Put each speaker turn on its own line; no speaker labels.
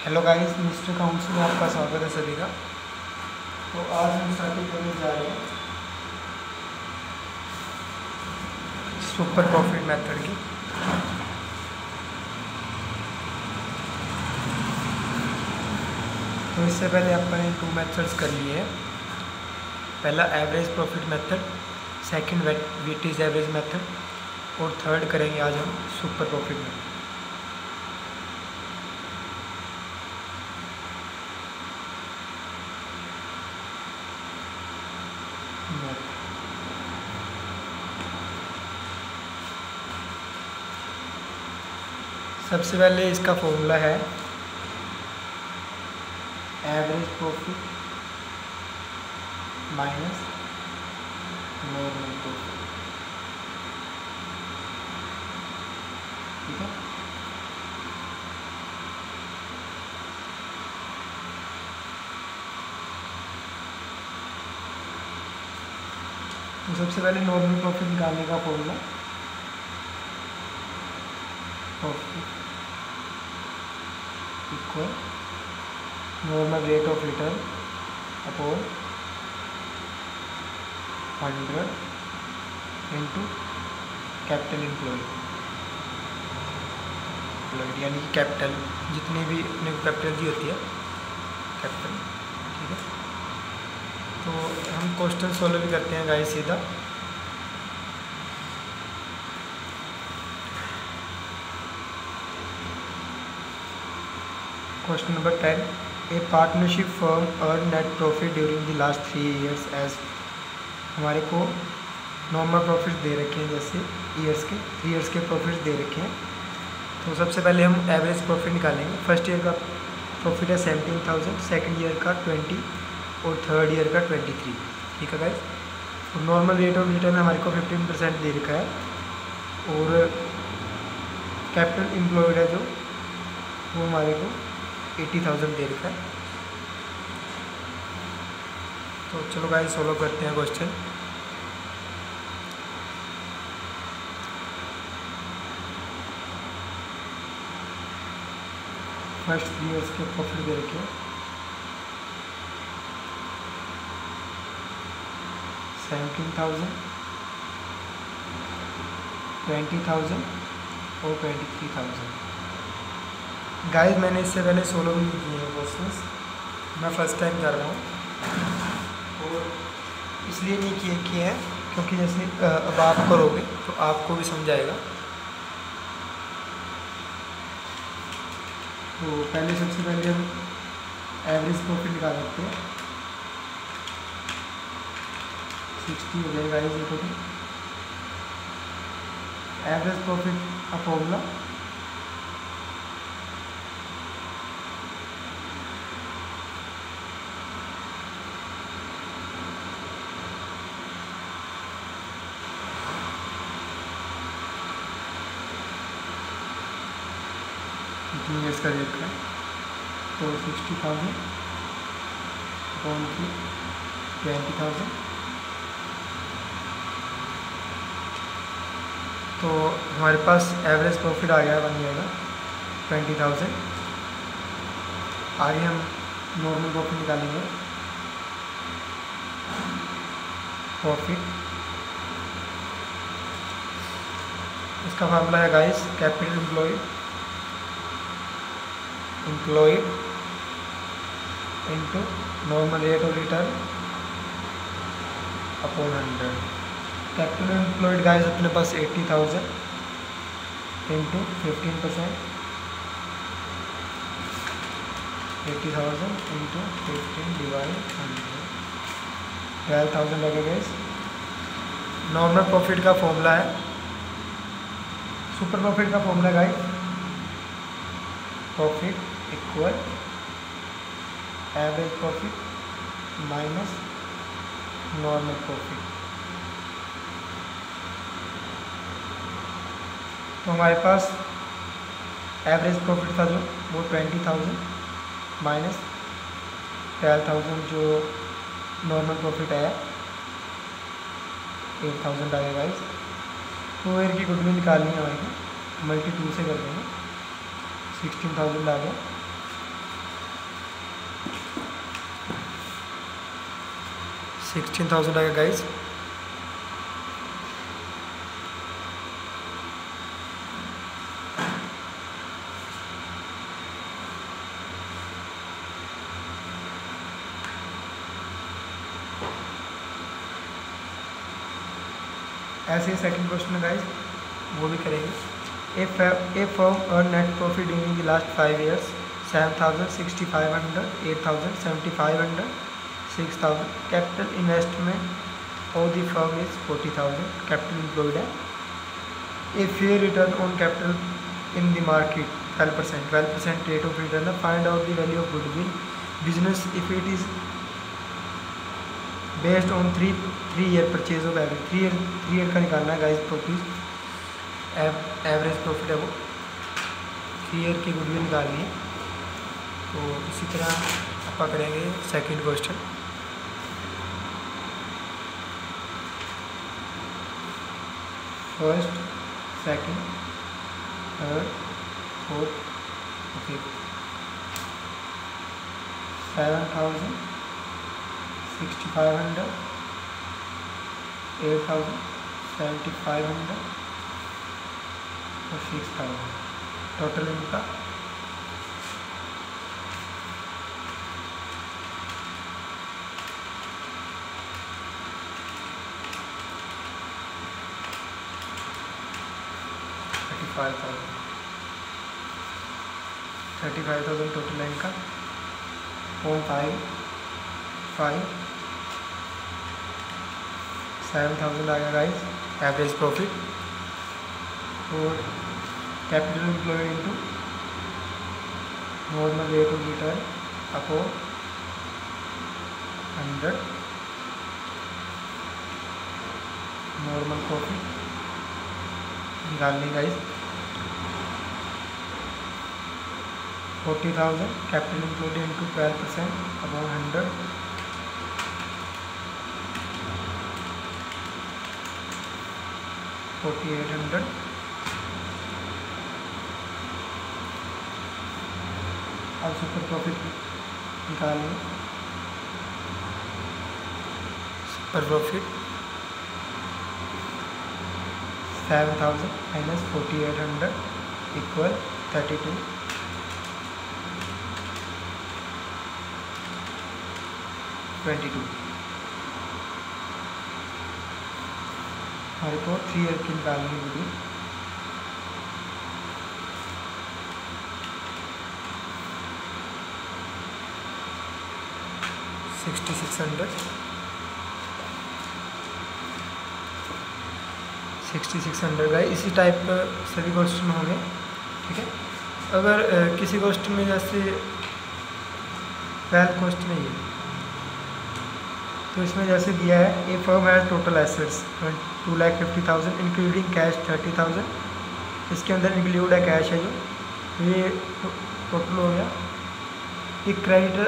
Hello guys, mister council में आपका स्वागत है सभी का। तो आज हम स्टार्टिंग करने जा रहे हैं सुपर प्रॉफिट मेथड की। तो इससे पहले अपन टू मेथड्स कर लिए हैं। पहला average profit method, second weightage average method और थर्ड करेंगे आज हम सुपर प्रॉफिट मेथड। सबसे पहले इसका फॉर्मूला है average profit minus normal profit. ठीक है, तो सबसे पहले नॉर्मल प्रॉफिट निकालने का formula profit equal normal rate of return upon 100 into capital employed, यानी कि कैपिटल जितनी भी अपने को कैपिटल दी होती है कैपिटल। ठीक है, तो हम क्वेश्चन सॉल्व भी करते हैं गाइस सीधा। Question number 10, a partnership firm earn net profit during the last 3 years as. हमारे को नॉर्मल प्रॉफिट दे रखे हैं, जैसे ईयर्स के 3 ईयर्स के प्रॉफिट दे रखे हैं। तो सबसे पहले हम एवरेज प्रॉफिट निकालेंगे। फर्स्ट ईयर का प्रॉफिट है 17,000, सेकेंड ईयर का 20 और थर्ड ईयर का 23। ठीक है गाइस, और नॉर्मल रेट ऑफ रिटर्न हमारे को 15% दे रखा है और कैपिटल एम्प्लॉयड है जो वो हमारे को 80,000 दे रखा है। तो चलो गाइस सॉल्व करते हैं क्वेश्चन। फर्स्ट 3 ईयर्स के प्रॉफिट दे रखे हैं 17,000, 20,000 और 23,000। गाइस मैंने इससे पहले सोलो भी किए हैं क्वेश्चंस, मैं फर्स्ट टाइम कर रहा हूँ और इसलिए नहीं किए हैं क्योंकि जैसे अब आप करोगे तो आपको भी समझ आएगा। तो पहले सबसे पहले हम एवरेज प्रॉफिट निकाल सकते हैं। 60 हो जाएगा गाइस ये टोटल। एवरेज प्रॉफिट का फॉर्मूला कितनी ईयर्स का रेट है, तो 60,000 अपॉन 20,000। तो हमारे पास एवरेज प्रॉफिट आ गया बन जाएगा 20,000। आगे हम नॉर्मल प्रॉफिट निकालेंगे। प्रॉफिट इसका फार्मूला है guys capital employed into normal rate of return upon 100। Capital employed guys अपने पास 80,000 इंटू 15%, 80,000 इंटू 15 डिवाइड 100, 12,000 लगेगा गाइस। नॉर्मल प्रॉफिट का फॉर्मूला है, सुपर प्रॉफिट का formula guys profit equal average profit minus normal profit. तो हमारे पास average profit था जो वो 20,000 माइनस 12,000 जो नॉर्मल प्रॉफिट आया 8,000 आएगा गाइस। तो ईयर की गुडविल निकालनी है हमारे को, मल्टी 2 से कर देंगे, 16,000 आ गया। 16,000 आएगा गाइज। ऐसे ही सेकंड क्वेश्चन है गाइज, वो भी करेंगे। A firm earn net profit during the last 5 years 7,000, 6,500, 8,000, 7,500, 6,000. Capital investment of the firm is 40,000. Capital employed है। A fair return on capital in the market 12%. 12% rate of return है। Find out the value of goodwill business if it is based on 3 year purchase of average. 3 year का निकालना है guys profit, average profit है वो, 3 year की goodwill निकालनी है। तो इसी तरह आप करेंगे second question. First, second, third, fourth, fifth. 7,000, 6,500, 8,000, 7,500 और 6,000। टोटल इनका 35,000 टोटल है इनका। 0.5 7,000 आएगा गाइस एवरेज प्रॉफिट। और capital employed into normal rate of return upon 100 normal profit निकालनी guys. 40,000 capital employed into 12% upon 100 4,800। अब सुपर प्रॉफिट निकालेंगे। Super profit 7,000 minus 4,800 equal 32। हमारे को 3 year की निकालनी होगी। $6,600 का इसी टाइप का सभी क्वेश्चन होंगे। ठीक है, अगर किसी क्वेश्चन में जैसे 12 क्वेश्चन है ये, तो इसमें जैसे दिया है a firm has total assets 2,50,000 including cash 30,000। इसके अंदर इंक्लूड है कैश है जो, ये टोटल हो गया। एक क्रेडिटर